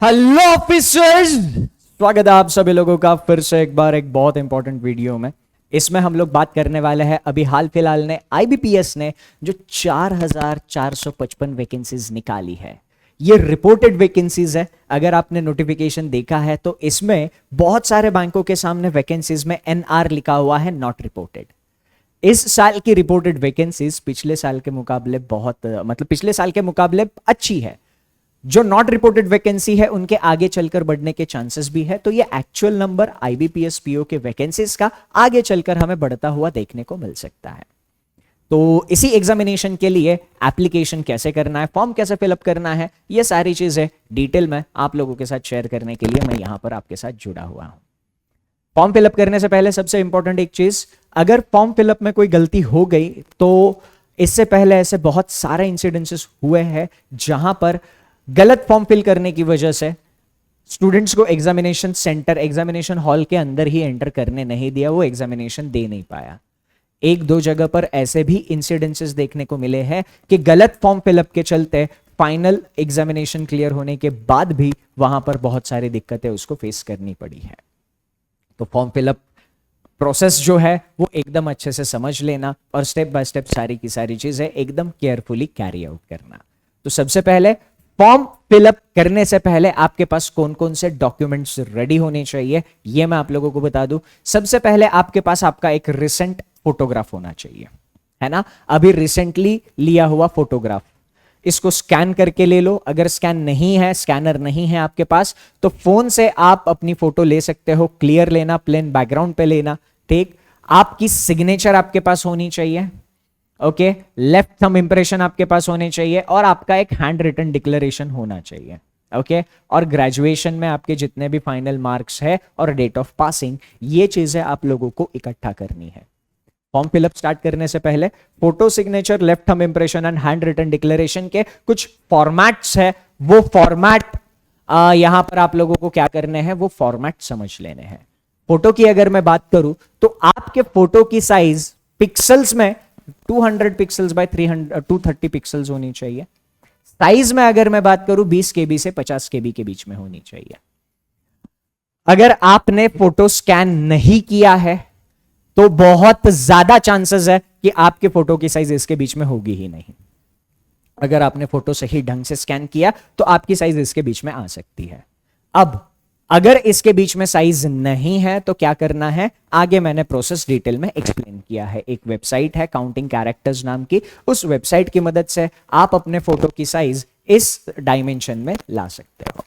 Hello officers, स्वागत है आप सभी लोगों का फिर से एक बार एक बहुत इंपॉर्टेंट वीडियो में। इसमें हम लोग बात करने वाले हैं अभी हाल फिलहाल ने आईबीपीएस ने जो 4455 वैकेंसीज निकाली है, ये रिपोर्टेड वैकेंसीज है। अगर आपने नोटिफिकेशन देखा है तो इसमें बहुत सारे बैंकों के सामने वैकेंसीज में एनआर लिखा हुआ है, नॉट रिपोर्टेड। इस साल की रिपोर्टेड वैकेंसीज पिछले साल के मुकाबले पिछले साल के मुकाबले अच्छी है। जो नॉट रिपोर्टेड वैकेंसी है उनके आगे चलकर बढ़ने के चांसेस भी है, तो ये एक्चुअल नंबर आईबीपीएस पीओ के वैकेंसीज का आगे चलकर हमें बढ़ता हुआ देखने को मिल सकता है। तो इसी एग्जामिनेशन के लिए एप्लीकेशन कैसे करना है, फॉर्म कैसे फिलअप करना है, ये सारी चीजें डिटेल में आप लोगों के साथ शेयर करने के लिए मैं यहां पर आपके साथ जुड़ा हुआ हूं। फॉर्म फिलअप करने से पहले सबसे इंपॉर्टेंट एक चीज, अगर फॉर्म फिलअप में कोई गलती हो गई तो इससे पहले ऐसे बहुत सारे इंसिडेंसेस हुए हैं जहां पर गलत फॉर्म फिल करने की वजह से स्टूडेंट्स को एग्जामिनेशन सेंटर, एग्जामिनेशन हॉल के अंदर ही एंटर करने नहीं दिया, वो एग्जामिनेशन दे नहीं पाया। एक दो जगह पर ऐसे भी इंसिडेंसेस देखने को मिले हैं कि गलत फॉर्म फिलअप के चलते फाइनल एग्जामिनेशन क्लियर होने के बाद भी वहां पर बहुत सारी दिक्कतें उसको फेस करनी पड़ी है। तो फॉर्म फिलअप प्रोसेस जो है वो एकदम अच्छे से समझ लेना और स्टेप बाय स्टेप सारी की सारी चीजें एकदम केयरफुली कैरी आउट करना। तो सबसे पहले फॉर्म फिलअप करने से पहले आपके पास कौन कौन से डॉक्यूमेंट्स रेडी होने चाहिए ये मैं आप लोगों को बता दूं। सबसे पहले आपके पास आपका एक रिसेंट फोटोग्राफ होना चाहिए, है ना। अभी रिसेंटली लिया हुआ फोटोग्राफ, इसको स्कैन करके ले लो। अगर स्कैन नहीं है, स्कैनर नहीं है आपके पास, तो फोन से आप अपनी फोटो ले सकते हो। क्लियर लेना, प्लेन बैकग्राउंड पे लेना, ठीक। आपकी सिग्नेचर आपके पास होनी चाहिए, ओके। लेफ्ट थंब इंप्रेशन आपके पास होने चाहिए और आपका एक हैंड रिटन डिक्लेरेशन होना चाहिए, ओके। और ग्रेजुएशन में आपके जितने भी फाइनल मार्क्स है और डेट ऑफ पासिंग, ये चीजें आप लोगों को इकट्ठा करनी है। फॉर्म फिलअप स्टार्ट करने से पहले photo, signature, left thumb impression and handwritten declaration के कुछ फॉर्मेट्स है, वो फॉर्मेट यहां पर आप लोगों को क्या करने हैं, वो फॉर्मेट समझ लेने हैं। फोटो की अगर मैं बात करूं तो आपके फोटो की साइज पिक्सल्स में 200 पिक्सल्स बाय 230 पिक्सल्स होनी चाहिए। साइज में अगर मैं बात करूं 20 केबी से 50 केबी के बीच में होनी चाहिए। अगर आपने फोटो स्कैन नहीं किया है तो बहुत ज्यादा चांसेस है कि आपके फोटो की साइज इसके बीच में होगी ही नहीं। अगर आपने फोटो सही ढंग से स्कैन किया तो आपकी साइज इसके बीच में आ सकती है। अब अगर इसके बीच में साइज नहीं है तो क्या करना है, आगे मैंने प्रोसेस डिटेल में एक्सप्लेन किया है। एक वेबसाइट है काउंटिंग कैरेक्टर्स नाम की, उस वेबसाइट की मदद से आप अपने फोटो की साइज इस डायमेंशन में ला सकते हो।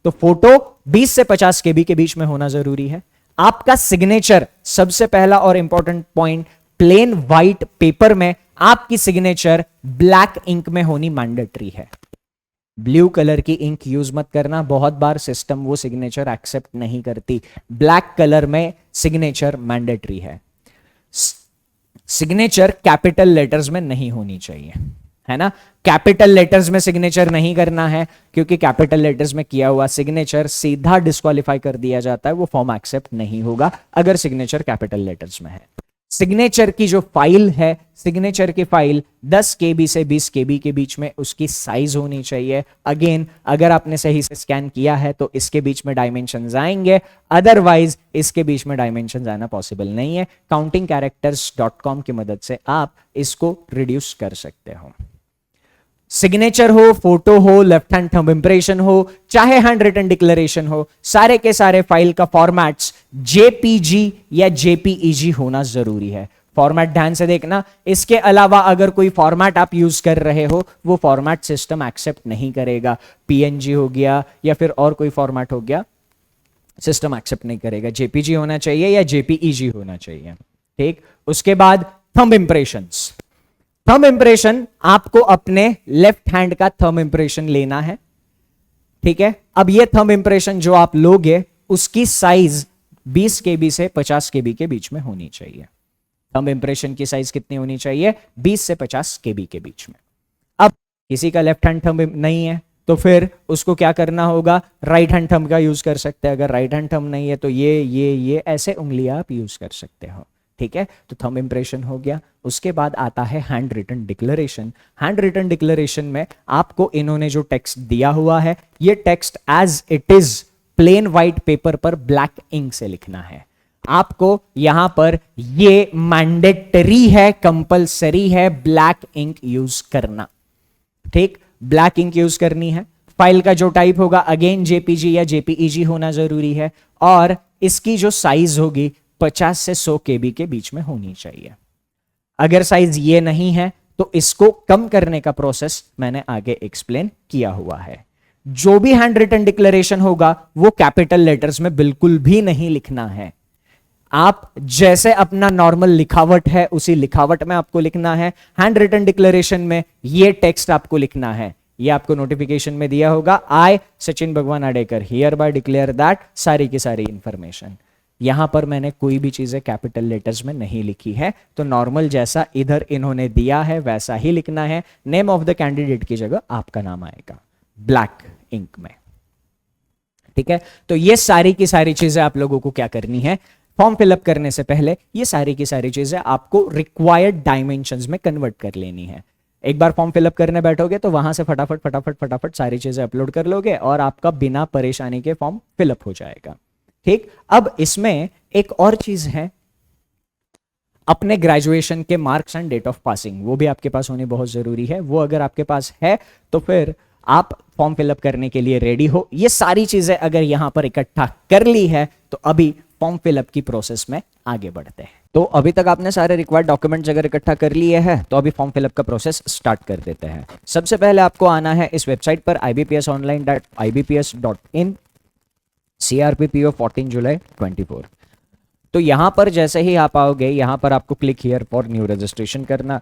तो फोटो 20 से 50 केबी के बीच में होना जरूरी है। आपका सिग्नेचर, सबसे पहला और important point, plain white paper में आपकी सिग्नेचर ब्लैक इंक में होनी मैंडेटरी है। ब्लू कलर की इंक यूज मत करना, बहुत बार सिस्टम वो सिग्नेचर एक्सेप्ट नहीं करती। ब्लैक कलर में सिग्नेचर मैंडेटरी है। सिग्नेचर कैपिटल लेटर्स में नहीं होनी चाहिए, है ना। कैपिटल लेटर्स में सिग्नेचर नहीं करना है क्योंकि कैपिटल लेटर्स में किया हुआ सिग्नेचर सीधा डिस्क्वालीफाई कर दिया जाता है, वो फॉर्म एक्सेप्ट नहीं होगा अगर सिग्नेचर कैपिटल लेटर्स में है। सिग्नेचर की जो फाइल है, सिग्नेचर की फाइल 10 केबी से 20 केबी के बीच में उसकी साइज होनी चाहिए। अगेन, अगर आपने सही से स्कैन किया है तो इसके बीच में डायमेंशंस आएंगे, अदरवाइज इसके बीच में डायमेंशंस आना पॉसिबल नहीं है। countingcharacters.com की मदद से आप इसको रिड्यूस कर सकते हो। सिग्नेचर हो, फोटो हो, लेफ्ट हैंड थंब इंप्रेशन हो, चाहे हैंड रिटन डिक्लेरेशन हो, सारे के सारे फाइल का फॉर्मेट्स जेपीजी या जेपीईजी होना जरूरी है। फॉर्मेट ध्यान से देखना। इसके अलावा अगर कोई फॉर्मेट आप यूज कर रहे हो वो फॉर्मेट सिस्टम एक्सेप्ट नहीं करेगा। पीएनजी हो गया या फिर और कोई फॉर्मेट हो गया, सिस्टम एक्सेप्ट नहीं करेगा। जेपीजी होना चाहिए या जेपीईजी होना चाहिए, ठीक। उसके बाद थंब इंप्रेशंस। थंब इंप्रेशन आपको अपने लेफ्ट हैंड का थंब इंप्रेशन लेना है, ठीक है। अब ये थंब इंप्रेशन जो आप लोगे उसकी साइज 20 केबी से 50 केबी के बीच में होनी चाहिए। थंब इंप्रेशन की साइज कितनी होनी चाहिए, 20 से 50 केबी के बीच में। अब किसी का लेफ्ट हैंड थंब नहीं है तो फिर उसको क्या करना होगा, राइट हैंड थंब का यूज कर सकते हैं। अगर राइट हैंड थंब नहीं है तो ये ऐसे उंगलियां आप यूज कर सकते हो, ठीक है, तो थंब इम्प्रेशन हो गया। उसके बाद आता है handwritten declaration. Handwritten declaration में आपको इन्होंने जो टेक्स्ट दिया हुआ है, ये text as it is plain white paper पर ब्लैक इंक से लिखना है। आपको यहां पर ये मैंडेटरी है, कंपलसरी है ब्लैक इंक यूज करना। ठीक, ब्लैक इंक यूज करनी है। फाइल का जो टाइप होगा अगेन जेपीजी या जेपीईजी होना जरूरी है, और इसकी जो साइज होगी 50 से 100 केबी के बीच में होनी चाहिए। अगर साइज ये नहीं है तो इसको कम करने का प्रोसेस मैंने आगे एक्सप्लेन किया हुआ है। जो भी हैंड रिटन डिक्लेरेशन होगा वो कैपिटल लेटर्स में बिल्कुल भी नहीं लिखना है। आप जैसे अपना नॉर्मल लिखावट है उसी लिखावट में आपको लिखना है। हैंड रिटन डिक्लेरेशन में ये टेक्स्ट आपको लिखना है, ये आपको नोटिफिकेशन में दिया होगा, आई सचिन भगवान Adekar here bye declare that, सारी की सारी इंफॉर्मेशन। यहां पर मैंने कोई भी चीजें कैपिटल लेटर्स में नहीं लिखी है, तो नॉर्मल जैसा इधर इन्होंने दिया है वैसा ही लिखना है। नेम ऑफ द कैंडिडेट की जगह आपका नाम आएगा ब्लैक इंक में। ठीक है, तो ये सारी की सारी चीजें आप लोगों को क्या करनी है, फॉर्म फिलअप करने से पहले ये सारी की सारी चीजें आपको रिक्वायर्ड डायमेंशंस में कन्वर्ट कर लेनी है। एक बार फॉर्म फिलअप करने बैठोगे तो वहां से फटाफट फटाफट फटाफट सारी चीजें अपलोड कर लोगे और आपका बिना परेशानी के फॉर्म फिलअप हो जाएगा। ठीक, अब इसमें एक और चीज है, अपने ग्रेजुएशन के marks and date of passing, वो भी आपके पास होनी बहुत जरूरी है। वो अगर आपके पास है तो फिर आप फॉर्म फिलअप करने के लिए रेडी हो। ये सारी चीजें अगर यहां पर इकट्ठा कर ली है तो अभी फॉर्म फिलअप की प्रोसेस में आगे बढ़ते हैं। तो अभी तक आपने सारे रिक्वायर्ड डॉक्यूमेंट्स अगर इकट्ठा कर लिए हैं तो अभी फॉर्म फिलअप का प्रोसेस स्टार्ट कर देते हैं। सबसे पहले आपको आना है इस वेबसाइट पर ibpsonline.ibps.in, CRPPO 14 जुलाई 24। तो यहां पर जैसे ही आप आओगे यहां पर आपको click here for new registration करना।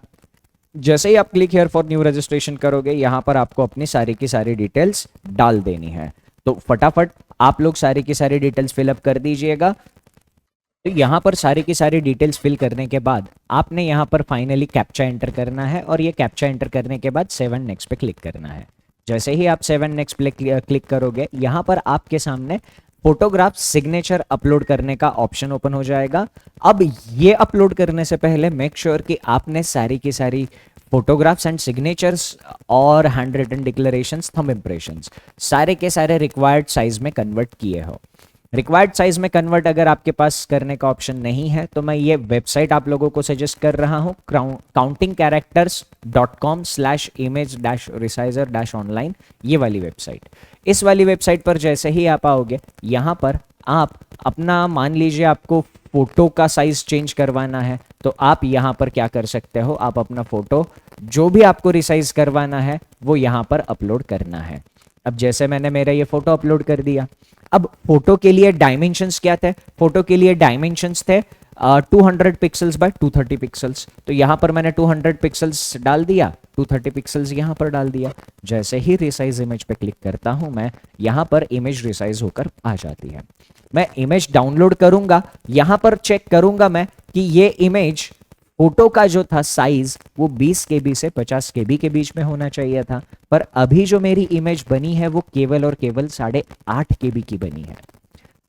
जैसे ही आप click here for new registration करोगे यहां पर आपको अपनी सारी की सारी डिटेल्स डाल देनी है। तो फटाफट आप लोग सारी की सारी डिटेल्स फिलअप कर दीजिएगा। तो यहां पर सारी की सारी डिटेल्स फिल करने के बाद आपने यहां पर फाइनली कैप्चा एंटर करना है, और ये कैप्चा एंटर करने के बाद 7 नेक्स्ट पे क्लिक करना है। जैसे ही आप 7 नेक्स्ट पे क्लिक करोगे यहां पर आपके सामने फोटोग्राफ सिग्नेचर अपलोड करने का ऑप्शन ओपन हो जाएगा। अब ये अपलोड करने से पहले मेक श्योर कि आपने सारी की सारी फोटोग्राफ्स एंड सिग्नेचर्स और handwritten declarations, thumb impressions सारे के सारे रिक्वायर्ड साइज में कन्वर्ट किए हो। रिक्वायर्ड साइज में कन्वर्ट अगर आपके पास करने का ऑप्शन नहीं है तो मैं ये वेबसाइट आप लोगों को सजेस्ट कर रहा हूं, countingcharacters.com/image-resizer-online, ये वाली वेबसाइट। इस वाली वेबसाइट पर जैसे ही आप आओगे यहां पर आप अपना, मान लीजिए आपको फोटो का साइज चेंज करवाना है तो आप यहां पर क्या कर सकते हो, आप अपना फोटो जो भी आपको रिसाइज करवाना है वो यहां पर अपलोड करना है। अब जैसे मैंने मेरा ये फोटो अपलोड कर दिया, अब फोटो के लिए डायमेंशंस क्या थे, फोटो के लिए डायमेंशंस थे 200 पिक्सल्स बाय 230 पिक्सल्स। तो यहां पर मैंने 200 पिक्सल्स डाल दिया, 230 पिक्सल्स यहां पर डाल दिया। जैसे ही रिसाइज इमेज पे क्लिक करता हूं मैं, यहां पर इमेज रिसाइज होकर आ जाती है। मैं इमेज डाउनलोड करूंगा, यहां पर चेक करूंगा मैं कि ये इमेज फोटो का जो था साइज वो 20 केबी से 50 केबी के बीच में होना चाहिए था, पर अभी जो मेरी इमेज बनी है वो केवल और केवल 8.5 केबी की बनी है।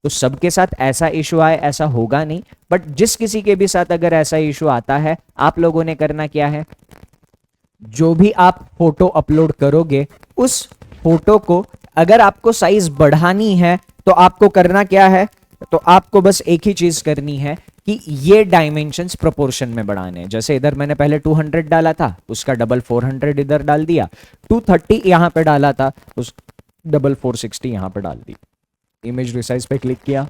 तो सबके साथ ऐसा इशू आए ऐसा होगा नहीं, बट जिस किसी के भी साथ अगर ऐसा इशू आता है, आप लोगों ने करना क्या है, जो भी आप फोटो अपलोड करोगे उस फोटो को अगर आपको साइज बढ़ानी है तो आपको करना क्या है, तो आपको बस एक ही चीज करनी है कि ये डायमेंशंस प्रोपोर्शन में बढ़ाने हैं। जैसे इधर मैंने पहले 200 डाला था, उसका डबल 400 इधर डाल दिया, 230 यहां पे डाला था, उस डबल 460 यहां पे डाल दी। इमेज रिसाइज पे क्लिक किया,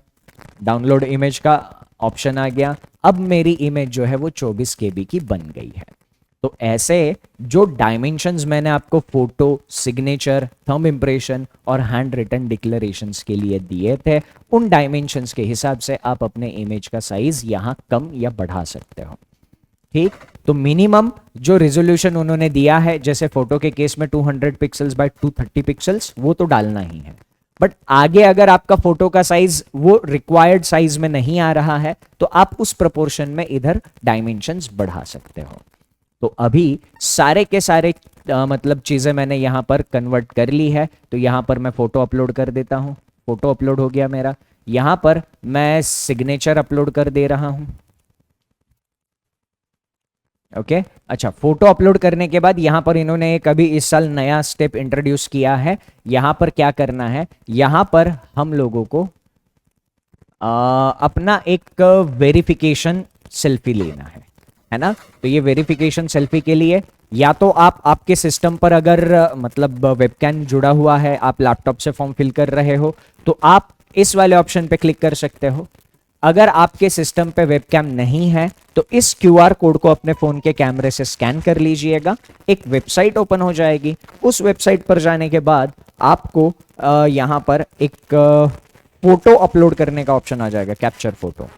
डाउनलोड इमेज का ऑप्शन आ गया। अब मेरी इमेज जो है वो 24 केबी की बन गई है। तो ऐसे जो डायमेंशंस मैंने आपको फोटो, सिग्नेचर, थंब इंप्रेशन और हैंड रिटन डिक्लेरेशंस के लिए दिए थे, उन डायमेंशंस के हिसाब से आप अपने इमेज का साइज यहां कम या बढ़ा सकते हो। ठीक, तो मिनिमम जो रिजोल्यूशन उन्होंने दिया है, जैसे फोटो के केस में 200 पिक्सल्स बाय 230 पिक्सल्स, वो तो डालना ही है। बट आगे अगर आपका फोटो का साइज वो रिक्वायर्ड साइज में नहीं आ रहा है तो आप उस प्रोपोर्शन में इधर डायमेंशंस बढ़ा सकते हो। तो अभी सारे के सारे मतलब चीजें मैंने यहां पर कन्वर्ट कर ली है। तो यहां पर मैं फोटो अपलोड कर देता हूं, फोटो अपलोड हो गया मेरा। यहां पर मैं सिग्नेचर अपलोड कर दे रहा हूं, ओके अच्छा, फोटो अपलोड करने के बाद यहाँ पर इन्होंने एक अभी इस साल नया स्टेप इंट्रोड्यूस किया है। यहाँ पर क्या करना है, यहाँ पर हम लोगों को अपना एक वेरिफिकेशन सेल्फी लेना है ना। तो ये वेरिफिकेशन सेल्फी के लिए या तो आप आपके सिस्टम पर अगर मतलब वेबकैम जुड़ा हुआ है, आप लैपटॉप से फॉर्म फिल कर रहे हो, तो आप इस वाले ऑप्शन पे क्लिक कर सकते हो। अगर आपके सिस्टम पे वेबकैम नहीं है तो इस क्यूआर कोड को अपने फोन के कैमरे से स्कैन कर लीजिएगा, एक वेबसाइट ओपन हो जाएगी। उस वेबसाइट पर जाने के बाद आपको यहाँ पर एक फोटो अपलोड करने का ऑप्शन आ जाएगा, कैप्चर फोटो।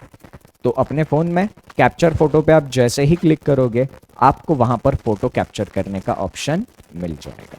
तो अपने फोन में कैप्चर फोटो पे आप जैसे ही क्लिक करोगे आपको वहां पर फोटो कैप्चर करने का ऑप्शन मिल जाएगा।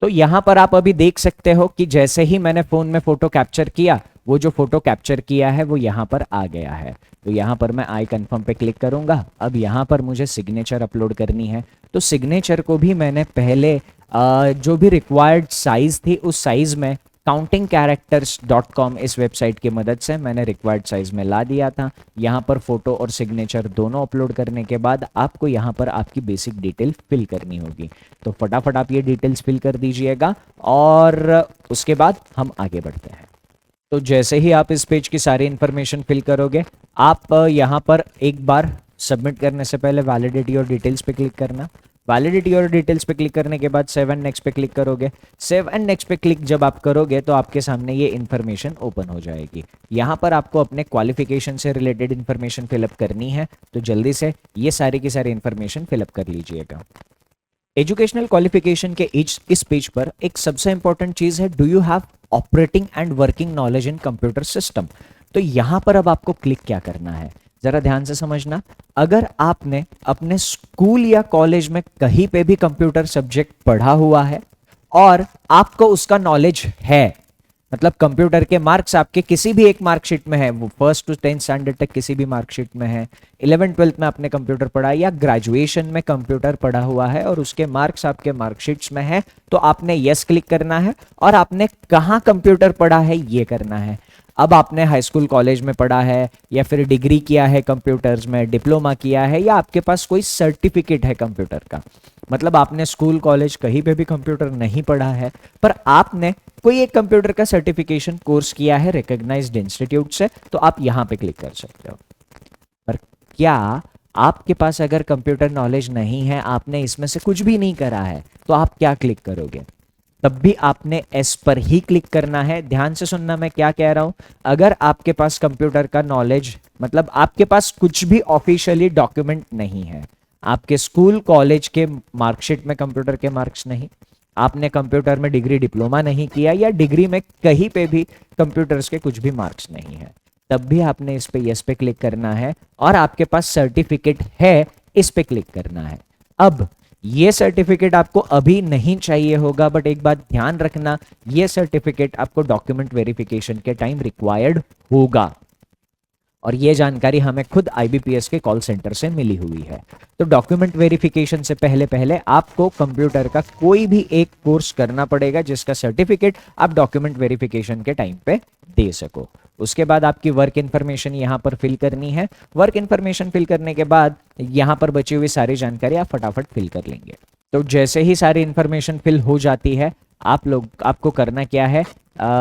तो यहां पर आप अभी देख सकते हो कि जैसे ही मैंने फोन में फोटो कैप्चर किया, वो जो फोटो कैप्चर किया है वो यहां पर आ गया है। तो यहां पर मैं आई कंफर्म पे क्लिक करूंगा। अब यहां पर मुझे सिग्नेचर अपलोड करनी है। तो सिग्नेचर को भी मैंने पहले जो भी रिक्वायर्ड साइज थी उस साइज में countingcharacters.com इस वेबसाइट की मदद से मैंने रिक्वायर्ड साइज में ला दिया था। यहाँ पर फोटो और सिग्नेचर दोनों अपलोड करने के बाद आपको यहाँ पर आपकी बेसिक डिटेल फिल करनी होगी। तो फटाफट आप ये डिटेल्स फिल कर दीजिएगा और उसके बाद हम आगे बढ़ते हैं। तो जैसे ही आप इस पेज की सारी इंफॉर्मेशन फिल करोगे, आप यहाँ पर एक बार सबमिट करने से पहले वैलिडिटी योर डिटेल्स पे क्लिक करना। वैलिडिटी और डिटेल्स पे क्लिक करने के बाद सेव एंड नेक्स्ट पे क्लिक करोगे। सेव एंड नेक्स्ट पे क्लिक जब आप करोगे तो आपके सामने ये इन्फॉर्मेशन ओपन हो जाएगी। यहाँ पर आपको अपने क्वालिफिकेशन से रिलेटेड इन्फॉर्मेशन फिलअप करनी है, तो जल्दी से ये सारी की सारी इन्फॉर्मेशन फिलअप कर लीजिएगा। एजुकेशनल क्वालिफिकेशन के इस पेज पर एक सबसे इंपॉर्टेंट चीज है, do you have operating and working knowledge in computer system. तो यहां पर अब आपको क्लिक क्या करना है, जरा ध्यान से समझना। अगर आपने अपने स्कूल या कॉलेज में कहीं पे भी कंप्यूटर सब्जेक्ट पढ़ा हुआ है और आपको उसका नॉलेज है, मतलब कंप्यूटर के मार्क्स आपके किसी भी एक मार्कशीट में है, वो 1st to 10th स्टैंडर्ड तक किसी भी मार्कशीट में है, 11th 12th में आपने कंप्यूटर पढ़ा या ग्रेजुएशन में कंप्यूटर पढ़ा हुआ है और उसके मार्क्स आपके मार्कशीट्स में है, तो आपने यस क्लिक करना है और आपने कहाँ कंप्यूटर पढ़ा है ये करना है। अब आपने हाई स्कूल कॉलेज में पढ़ा है या फिर डिग्री किया है कंप्यूटर्स में, डिप्लोमा किया है या आपके पास कोई सर्टिफिकेट है कंप्यूटर का, मतलब आपने स्कूल कॉलेज कहीं पे भी कंप्यूटर नहीं पढ़ा है पर आपने कोई एक कंप्यूटर का सर्टिफिकेशन कोर्स किया है रिकॉग्नाइज्ड इंस्टीट्यूट से, तो आप यहां पे क्लिक कर सकते हो। पर क्या आपके पास अगर कंप्यूटर नॉलेज नहीं है, आपने इसमें से कुछ भी नहीं करा है, तो आप क्या क्लिक करोगे, तब भी आपने एस पर ही क्लिक करना है। ध्यान से सुनना मैं क्या कह रहा हूं। अगर आपके पास कंप्यूटर का नॉलेज, मतलब आपके पास कुछ भी ऑफिशियली डॉक्यूमेंट नहीं है, आपके स्कूल कॉलेज के मार्कशीट में कंप्यूटर के मार्क्स नहीं, आपने कंप्यूटर में डिग्री डिप्लोमा नहीं किया या डिग्री में कहीं पे भी कंप्यूटर्स के कुछ भी मार्क्स नहीं है, तब भी आपने इस पे यस पे क्लिक करना है और आपके पास सर्टिफिकेट है, इस पे क्लिक करना है। अब ये सर्टिफिकेट आपको अभी नहीं चाहिए होगा, बट एक बात ध्यान रखना, ये सर्टिफिकेट आपको डॉक्यूमेंट वेरिफिकेशन के टाइम रिक्वायर्ड होगा और ये जानकारी हमें खुद आईबीपीएस के कॉल सेंटर से मिली हुई है। तो डॉक्यूमेंट वेरिफिकेशन से पहले पहले आपको कंप्यूटर का कोई भी एक कोर्स करना पड़ेगा जिसका सर्टिफिकेट आप डॉक्यूमेंट वेरिफिकेशन के टाइम पे दे सको। उसके बाद आपकी वर्क इन्फॉर्मेशन यहाँ पर फिल करनी है। वर्क इन्फॉर्मेशन फिल करने के बाद यहाँ पर बची हुई सारी जानकारी आप फटाफट फिल कर लेंगे। तो जैसे ही सारी इन्फॉर्मेशन फिल हो जाती है, आपको करना क्या है,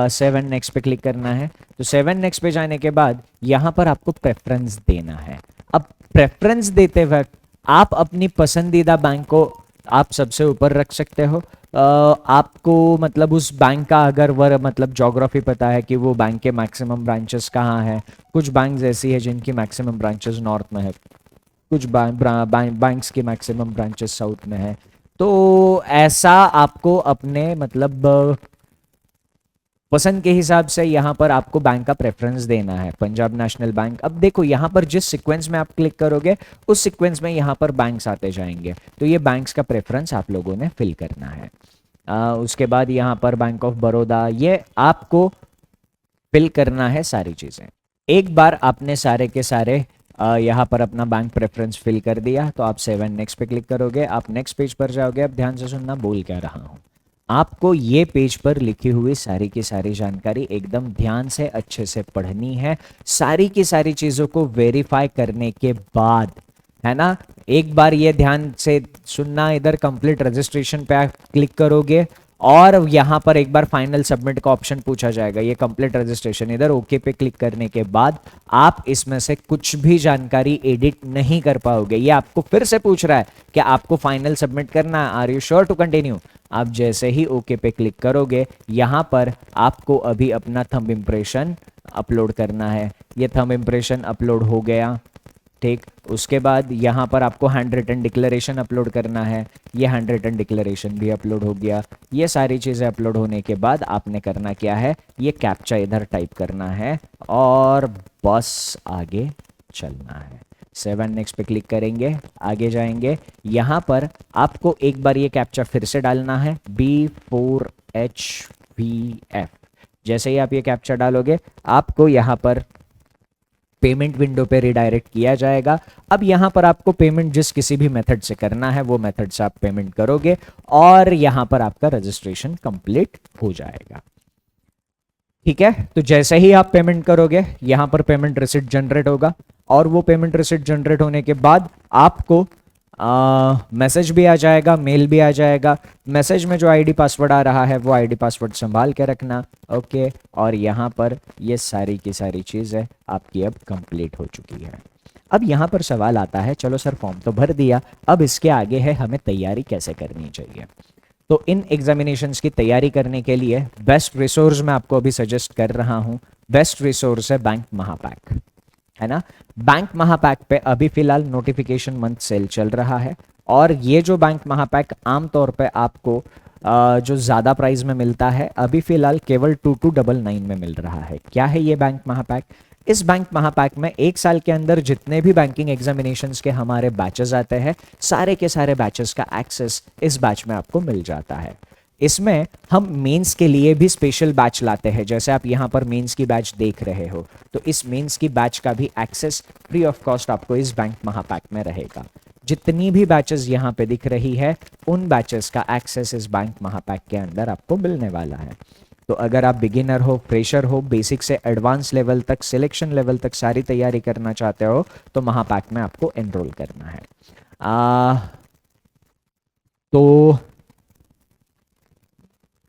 7 नेक्स्ट पे क्लिक करना है। तो 7 नेक्स्ट पे जाने के बाद यहाँ पर आपको प्रेफरेंस देना है। अब प्रेफरेंस देते वक्त आप अपनी पसंदीदा बैंक को आप सबसे ऊपर रख सकते हो। आपको मतलब उस बैंक का अगर मतलब ज्योग्राफी पता है कि वो बैंक के मैक्सिमम ब्रांचेस कहाँ हैं। कुछ बैंक्स ऐसी है जिनकी मैक्सिमम ब्रांचेस नॉर्थ में है, कुछ बैंक्स की मैक्सिमम ब्रांचेस साउथ में है। तो ऐसा आपको अपने मतलब पसंद के हिसाब से यहाँ पर आपको बैंक का प्रेफरेंस देना है। पंजाब नेशनल बैंक, अब देखो यहाँ पर जिस सीक्वेंस में आप क्लिक करोगे उस सीक्वेंस में यहाँ पर बैंक्स आते जाएंगे, तो ये बैंक्स का प्रेफरेंस आप लोगों ने फिल करना है। उसके बाद यहाँ पर बैंक ऑफ बड़ौदा, ये आपको फिल करना है सारी चीज़ें। एक बार आपने सारे के सारे यहाँ पर अपना बैंक प्रेफरेंस फिल कर दिया तो आप 7 नेक्स्ट पे क्लिक करोगे, आप नेक्स्ट पेज पर जाओगे। अब ध्यान से सुनना बोल क्या रहा हूँ, आपको ये पेज पर लिखी हुई सारी की सारी जानकारी एकदम ध्यान से अच्छे से पढ़नी है। सारी की सारी चीज़ों को वेरीफाई करने के बाद है ना। एक बार ये ध्यान से सुनना, इधर कंप्लीट रजिस्ट्रेशन पे आप क्लिक करोगे और यहाँ पर एक बार फाइनल सबमिट का ऑप्शन पूछा जाएगा, ये कंप्लीट रजिस्ट्रेशन, इधर ओके पे क्लिक करने के बाद आप इसमें से कुछ भी जानकारी एडिट नहीं कर पाओगे। ये आपको फिर से पूछ रहा है कि आपको फाइनल सबमिट करना है, are you sure to continue. आप जैसे ही ओके पे क्लिक करोगे यहाँ पर आपको अभी अपना थंब इम्प्रेशन अपलोड करना है। ये थंब इम्प्रेशन अपलोड हो गया, ठीक। उसके बाद यहाँ पर आपको हैंड रिटन डिक्लेरेशन अपलोड करना है, ये हैंड रिटन डिक्लेरेशन भी अपलोड हो गया। ये सारी चीज़ें अपलोड होने के बाद आपने करना क्या है, ये कैप्चा इधर टाइप करना है और बस आगे चलना है। 7 नेक्स्ट पे क्लिक करेंगे, आगे जाएंगे। यहाँ पर आपको एक बार ये कैप्चा फिर से डालना है, B4HVF। जैसे ही आप ये कैप्चा डालोगे आपको यहाँ पर पेमेंट विंडो पे रिडायरेक्ट किया जाएगा। अब यहाँ पर आपको पेमेंट जिस किसी भी मेथड से करना है वो मेथड से आप पेमेंट करोगे और यहाँ पर आपका रजिस्ट्रेशन कंप्लीट हो जाएगा, ठीक है। तो जैसे ही आप पेमेंट करोगे यहाँ पर पेमेंट रिसिप्ट जनरेट होगा और वो पेमेंट रिसिप्ट जनरेट होने के बाद आपको मैसेज भी आ जाएगा, मेल भी आ जाएगा। मैसेज में जो आईडी पासवर्ड आ रहा है वो आईडी पासवर्ड संभाल के रखना, ओके। और यहाँ पर ये सारी की सारी चीज़ें आपकी अब कंप्लीट हो चुकी है। अब यहाँ पर सवाल आता है, चलो सर फॉर्म तो भर दिया, अब इसके आगे है हमें तैयारी कैसे करनी चाहिए। तो इन एग्जामिनेशंस की तैयारी करने के लिए बेस्ट रिसोर्स मैं आपको अभी सजेस्ट कर रहा हूँ। बेस्ट रिसोर्स है बैंक महापैक, है ना। बैंक महापैक पे अभी फिलहाल नोटिफिकेशन मंथ सेल चल रहा है और ये जो बैंक महापैक आमतौर पे आपको जो ज़्यादा प्राइस में मिलता है अभी फिलहाल केवल 2299 में मिल रहा है। क्या है ये बैंक महापैक? इस बैंक महापैक में एक साल के अंदर जितने भी बैंकिंग एग्जामिनेशंस के हमारे बैचेस आते हैं सारे के सारे बैचेस का एक्सेस इस बैच में आपको मिल जाता है। इसमें हम मेंस के लिए भी स्पेशल बैच लाते हैं, जैसे आप यहाँ पर मेंस की बैच देख रहे हो, तो इस मेंस की बैच का भी एक्सेस फ्री ऑफ कॉस्ट आपको इस बैंक महापैक में रहेगा। जितनी भी बैचेस यहाँ पे दिख रही है उन बैचेस का एक्सेस इस बैंक महापैक के अंदर आपको मिलने वाला है। तो अगर आप बिगिनर हो, फ्रेशर हो, बेसिक से एडवांस लेवल तक, सिलेक्शन लेवल तक सारी तैयारी करना चाहते हो तो महापैक में आपको एनरोल करना है। तो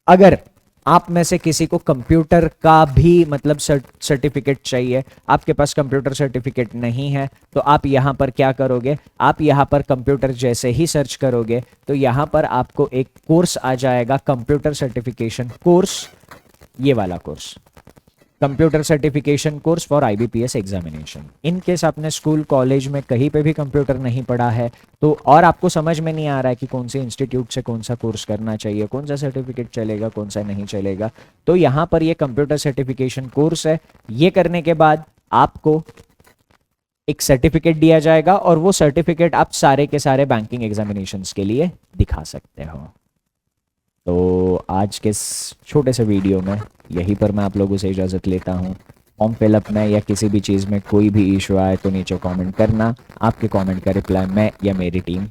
अगर आप में से किसी को कंप्यूटर का भी मतलब सर्टिफिकेट चाहिए, आपके पास कंप्यूटर सर्टिफिकेट नहीं है, तो आप यहाँ पर क्या करोगे, आप यहाँ पर कंप्यूटर जैसे ही सर्च करोगे तो यहाँ पर आपको एक कोर्स आ जाएगा, कंप्यूटर सर्टिफिकेशन कोर्स, ये वाला course, computer certification course for IBPS examination. In case आपने स्कूल कॉलेज में कहीं पे भी कंप्यूटर नहीं पढ़ा है तो और आपको समझ में नहीं आ रहा है कि कौन से इंस्टीट्यूट से कौन सा कोर्स करना चाहिए, कौन सा सर्टिफिकेट चलेगा, कौन सा नहीं चलेगा, तो यहाँ पर ये कंप्यूटर सर्टिफिकेशन कोर्स है। ये करने के बाद आपको एक सर्टिफिकेट दिया जाएगा और वो सर्टिफिकेट आप सारे के सारे बैंकिंग एग्जामिनेशंस के लिए दिखा सकते हो। तो आज के इस छोटे से वीडियो में यहीं पर मैं आप लोगों से इजाज़त लेता हूँ। फॉर्म फिलअप में या किसी भी चीज़ में कोई भी इशू आए तो नीचे कमेंट करना, आपके कमेंट का रिप्लाई मैं या मेरी टीम